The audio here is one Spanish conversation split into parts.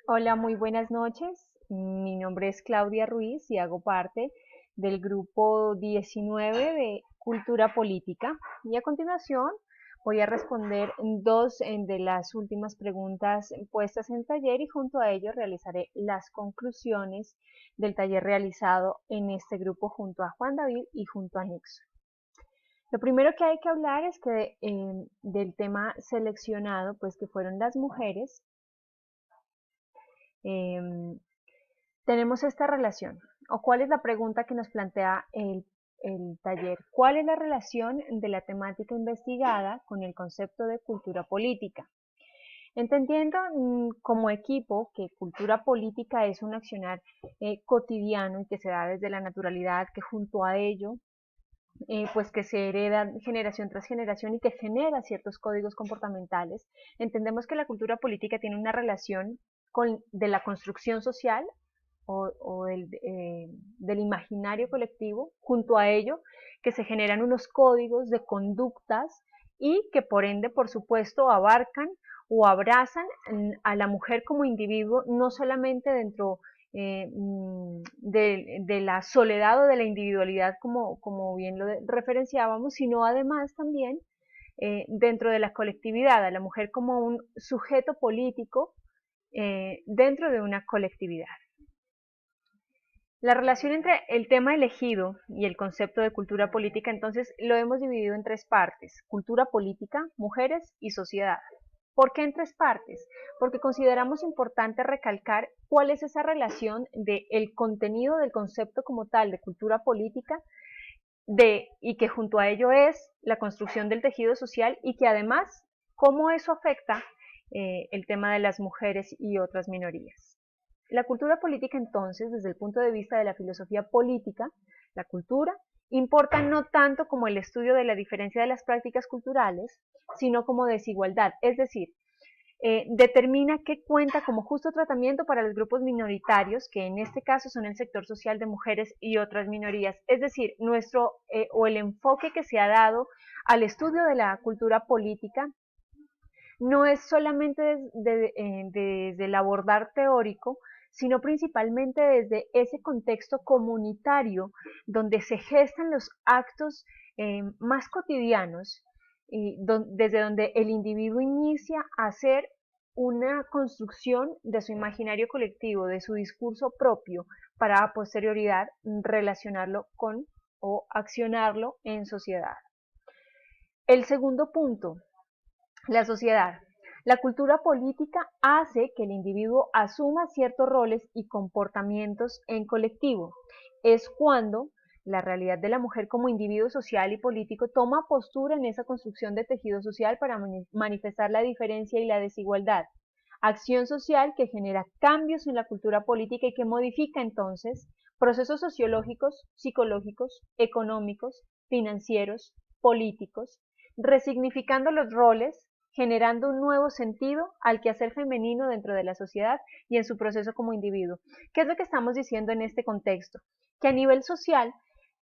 Hola, muy buenas noches. Mi nombre es Claudia Ruiz y hago parte del grupo 19 de Cultura Política. Y a continuación voy a responder dos de las últimas preguntas puestas en el taller y junto a ello realizaré las conclusiones del taller realizado en este grupo junto a Juan David y junto a Nixon. Lo primero que hay que hablar es que del tema seleccionado, pues que fueron las mujeres, eh, tenemos esta relación, o cuál es la pregunta que nos plantea el taller, cuál es la relación de la temática investigada con el concepto de cultura política. Entendiendo como equipo que cultura política es un accionar cotidiano y que se da desde la naturalidad, que junto a ello pues que se hereda generación tras generación y que genera ciertos códigos comportamentales. Entendemos que la cultura política tiene una relación de la construcción social del imaginario colectivo, junto a ello que se generan unos códigos de conductas y que por ende, por supuesto, abarcan o abrazan a la mujer como individuo, no solamente dentro de la soledad o de la individualidad, como bien lo referenciábamos, sino además también dentro de la colectividad, a la mujer como un sujeto político dentro de una colectividad. La relación entre el tema elegido y el concepto de cultura política, entonces, lo hemos dividido en tres partes: cultura política, mujeres y sociedad. ¿Por qué en tres partes? Porque consideramos importante recalcar cuál es esa relación del contenido del concepto como tal de cultura política y que junto a ello es la construcción del tejido social y que además cómo eso afecta el tema de las mujeres y otras minorías. La cultura política entonces, desde el punto de vista de la filosofía política, la cultura importa no tanto como el estudio de la diferencia de las prácticas culturales, sino como desigualdad, es decir, determina qué cuenta como justo tratamiento para los grupos minoritarios, que en este caso son el sector social de mujeres y otras minorías. Es decir, o el enfoque que se ha dado al estudio de la cultura política no es solamente desde el abordar teórico, sino principalmente desde ese contexto comunitario donde se gestan los actos más cotidianos, desde donde el individuo inicia a hacer una construcción de su imaginario colectivo, de su discurso propio, para a posterioridad relacionarlo con o accionarlo en sociedad. El segundo punto, la sociedad. La cultura política hace que el individuo asuma ciertos roles y comportamientos en colectivo. Es cuando la realidad de la mujer como individuo social y político toma postura en esa construcción de tejido social para manifestar la diferencia y la desigualdad. Acción social que genera cambios en la cultura política y que modifica entonces procesos sociológicos, psicológicos, económicos, financieros, políticos, resignificando los roles, generando un nuevo sentido al quehacer femenino dentro de la sociedad y en su proceso como individuo. ¿Qué es lo que estamos diciendo en este contexto? Que a nivel social,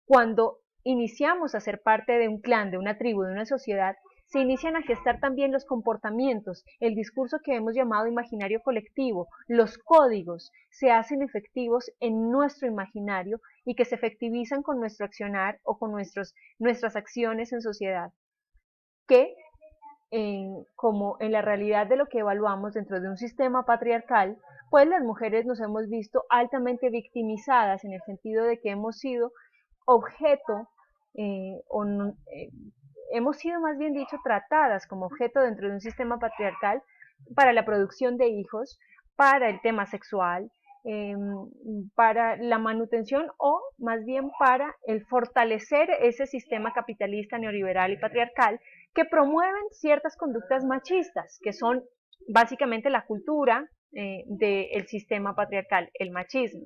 cuando iniciamos a ser parte de un clan, de una tribu, de una sociedad, se inician a gestar también los comportamientos, el discurso que hemos llamado imaginario colectivo, los códigos se hacen efectivos en nuestro imaginario y que se efectivizan con nuestro accionar o con nuestras acciones en sociedad, que como en la realidad de lo que evaluamos dentro de un sistema patriarcal, pues las mujeres nos hemos visto altamente victimizadas en el sentido de que hemos sido objeto o no, hemos sido más bien dicho tratadas como objeto dentro de un sistema patriarcal para la producción de hijos, para el tema sexual, eh, para la manutención o más bien para el fortalecer ese sistema capitalista, neoliberal y patriarcal que promueven ciertas conductas machistas, que son básicamente la cultura del sistema patriarcal, el machismo.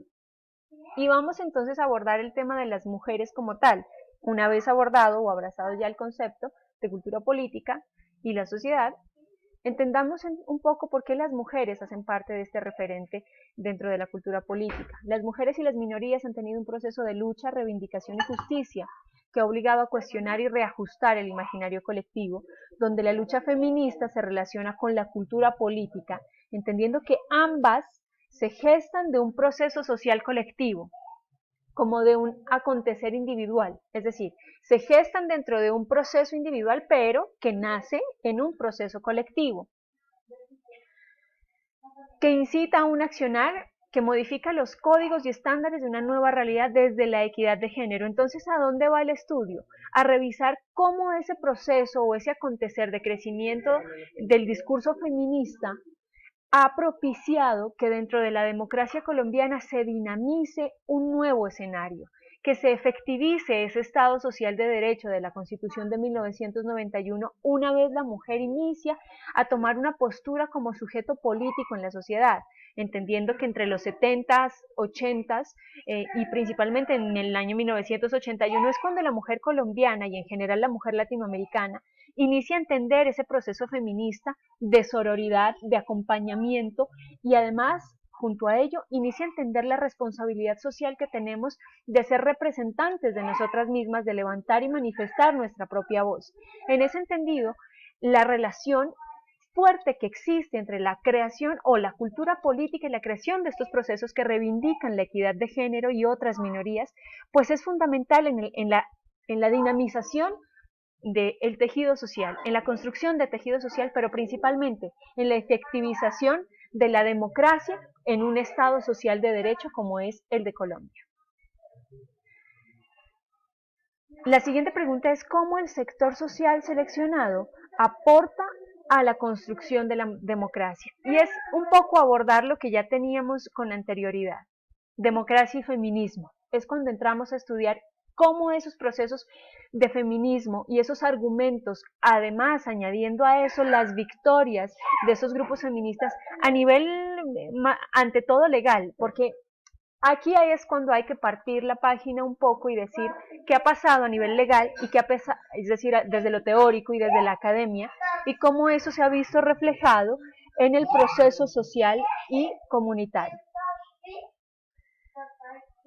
Y vamos entonces a abordar el tema de las mujeres como tal. Una vez abordado o abrazado ya el concepto de cultura política y la sociedad, entendamos un poco por qué las mujeres hacen parte de este referente dentro de la cultura política. Las mujeres y las minorías han tenido un proceso de lucha, reivindicación y justicia que ha obligado a cuestionar y reajustar el imaginario colectivo, donde la lucha feminista se relaciona con la cultura política, entendiendo que ambas se gestan de un proceso social colectivo, como de un acontecer individual, es decir, se gestan dentro de un proceso individual, pero que nace en un proceso colectivo, que incita a un accionar que modifica los códigos y estándares de una nueva realidad desde la equidad de género. Entonces, ¿a dónde va el estudio? A revisar cómo ese proceso o ese acontecer de crecimiento del discurso feminista ha propiciado que dentro de la democracia colombiana se dinamice un nuevo escenario, que se efectivice ese Estado social de derecho de la Constitución de 1991 una vez la mujer inicia a tomar una postura como sujeto político en la sociedad, entendiendo que entre los 70s, 80s y principalmente en el año 1981 es cuando la mujer colombiana y en general la mujer latinoamericana inicia a entender ese proceso feminista de sororidad, de acompañamiento y además, junto a ello, inicia a entender la responsabilidad social que tenemos de ser representantes de nosotras mismas, de levantar y manifestar nuestra propia voz. En ese entendido, la relación fuerte que existe entre la creación o la cultura política y la creación de estos procesos que reivindican la equidad de género y otras minorías, pues es fundamental en la dinamización del tejido social, en la construcción de tejido social, pero principalmente en la efectivización de la democracia en un Estado social de derecho como es el de Colombia. La siguiente pregunta es cómo el sector social seleccionado aporta a la construcción de la democracia. Y es un poco abordar lo que ya teníamos con anterioridad, democracia y feminismo. Es cuando entramos a estudiar cómo esos procesos de feminismo y esos argumentos, además añadiendo a eso las victorias de esos grupos feministas a nivel, ante todo legal, porque aquí ahí es cuando hay que partir la página un poco y decir qué ha pasado a nivel legal y qué ha pasado, es decir, desde lo teórico y desde la academia, y cómo eso se ha visto reflejado en el proceso social y comunitario.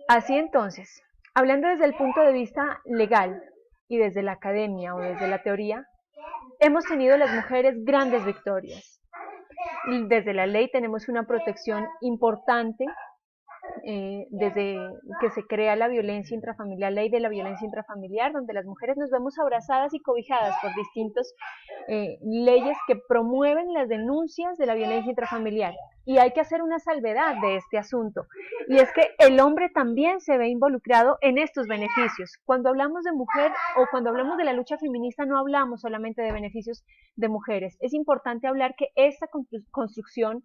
Así entonces, hablando desde el punto de vista legal y desde la academia o desde la teoría, hemos tenido las mujeres grandes victorias. Desde la ley tenemos una protección importante, desde que se crea la violencia intrafamiliar, ley de la violencia intrafamiliar, donde las mujeres nos vemos abrazadas y cobijadas por distintas leyes que promueven las denuncias de la violencia intrafamiliar. Y hay que hacer una salvedad de este asunto, y es que el hombre también se ve involucrado en estos beneficios. Cuando hablamos de mujer o cuando hablamos de la lucha feminista no hablamos solamente de beneficios de mujeres, es importante hablar que esta construcción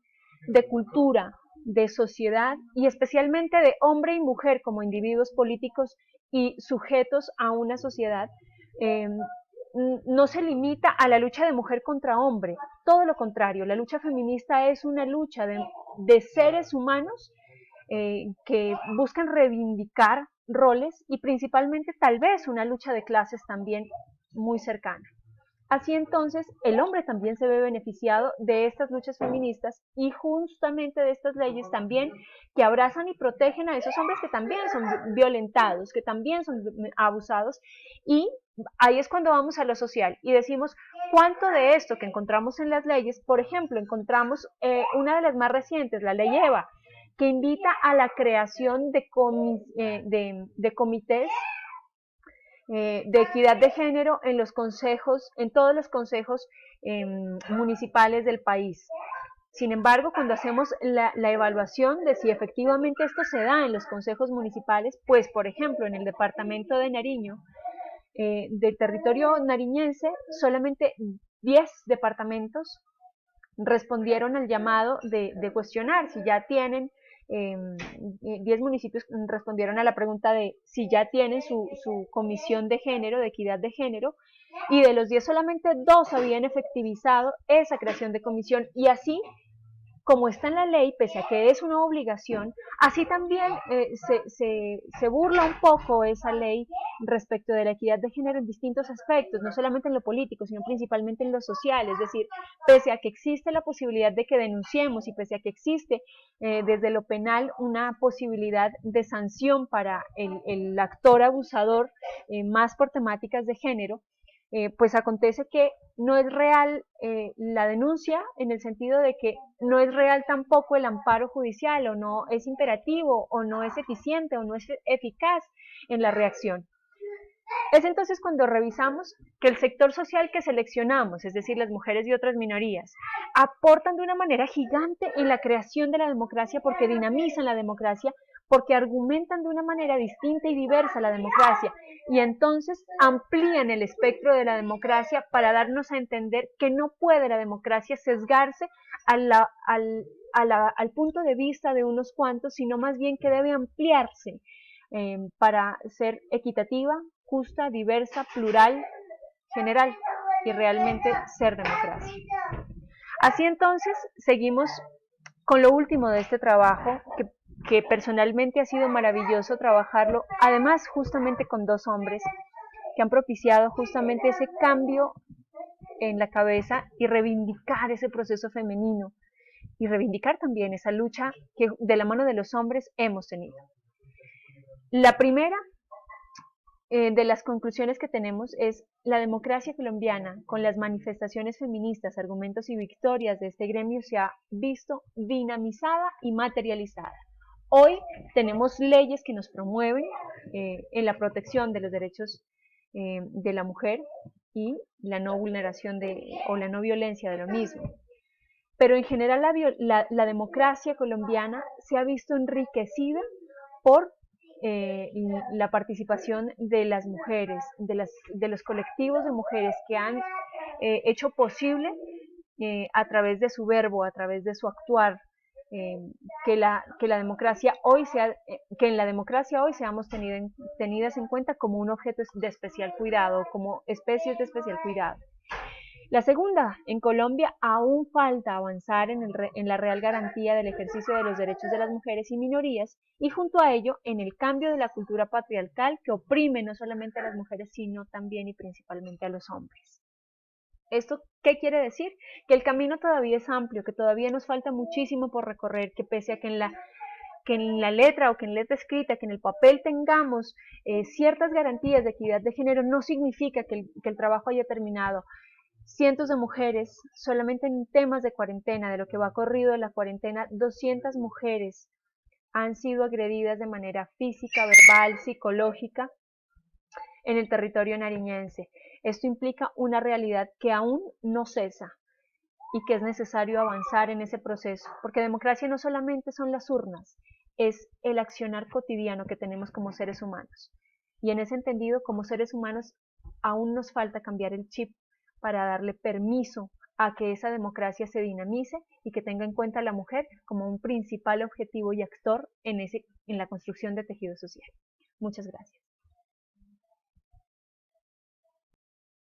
de cultura, de sociedad y especialmente de hombre y mujer como individuos políticos y sujetos a una sociedad, no se limita a la lucha de mujer contra hombre, todo lo contrario, la lucha feminista es una lucha de seres humanos que buscan reivindicar roles y principalmente tal vez una lucha de clases también muy cercana. Así entonces, el hombre también se ve beneficiado de estas luchas feministas y justamente de estas leyes también que abrazan y protegen a esos hombres que también son violentados, que también son abusados, y ahí es cuando vamos a lo social y decimos cuánto de esto que encontramos en las leyes, por ejemplo, encontramos una de las más recientes, la ley EVA, que invita a la creación de comités de equidad de género en los consejos, en todos los consejos municipales del país. Sin embargo, cuando hacemos la evaluación de si efectivamente esto se da en los consejos municipales, pues por ejemplo en el departamento de Nariño, del territorio nariñense, solamente 10 departamentos respondieron al llamado de cuestionar si ya tienen 10 municipios respondieron a la pregunta de si ya tienen su comisión de género, de equidad de género, y de los 10 solamente 2 habían efectivizado esa creación de comisión, y así como está en la ley, pese a que es una obligación, así también se burla un poco esa ley respecto de la equidad de género en distintos aspectos, no solamente en lo político, sino principalmente en lo social, es decir, pese a que existe la posibilidad de que denunciemos y pese a que existe desde lo penal una posibilidad de sanción para el actor abusador, más por temáticas de género, pues acontece que no es real la denuncia, en el sentido de que no es real tampoco el amparo judicial, o no es imperativo, o no es eficiente, o no es eficaz en la reacción. Es entonces cuando revisamos que el sector social que seleccionamos, es decir, las mujeres y otras minorías, aportan de una manera gigante en la creación de la democracia, porque dinamizan la democracia, porque argumentan de una manera distinta y diversa la democracia, y entonces amplían el espectro de la democracia para darnos a entender que no puede la democracia sesgarse al punto de vista de unos cuantos, sino más bien que debe ampliarse para ser equitativa, justa, diversa, plural, general, y realmente ser democracia. Así entonces, seguimos con lo último de este trabajo, que personalmente ha sido maravilloso trabajarlo, además justamente con dos hombres que han propiciado justamente ese cambio en la cabeza y reivindicar ese proceso femenino y reivindicar también esa lucha que de la mano de los hombres hemos tenido. La primera de las conclusiones que tenemos es: la democracia colombiana, con las manifestaciones feministas, argumentos y victorias de este gremio, se ha visto dinamizada y materializada. Hoy tenemos leyes que nos promueven en la protección de los derechos de la mujer y la no vulneración o la no violencia de lo mismo. Pero en general la democracia colombiana se ha visto enriquecida por la participación de las mujeres, de los colectivos de mujeres que han hecho posible a través de su verbo, a través de su actuar, que la democracia hoy que en la democracia hoy seamos tenidas en cuenta como un objeto de especial cuidado, como especies de especial cuidado. La segunda, en Colombia aún falta avanzar en la real garantía del ejercicio de los derechos de las mujeres y minorías, y junto a ello en el cambio de la cultura patriarcal que oprime no solamente a las mujeres, sino también y principalmente a los hombres. ¿Esto qué quiere decir? Que el camino todavía es amplio, que todavía nos falta muchísimo por recorrer, que pese a que en la letra o que en letra escrita, que en el papel tengamos ciertas garantías de equidad de género, no significa que el trabajo haya terminado. Cientos de mujeres, solamente en temas de cuarentena, de lo que va corrido de la cuarentena, 200 mujeres han sido agredidas de manera física, verbal, psicológica en el territorio nariñense. Esto implica una realidad que aún no cesa y que es necesario avanzar en ese proceso, porque democracia no solamente son las urnas, es el accionar cotidiano que tenemos como seres humanos. Y en ese entendido, como seres humanos, aún nos falta cambiar el chip para darle permiso a que esa democracia se dinamice y que tenga en cuenta a la mujer como un principal objetivo y actor en la construcción de tejido social. Muchas gracias.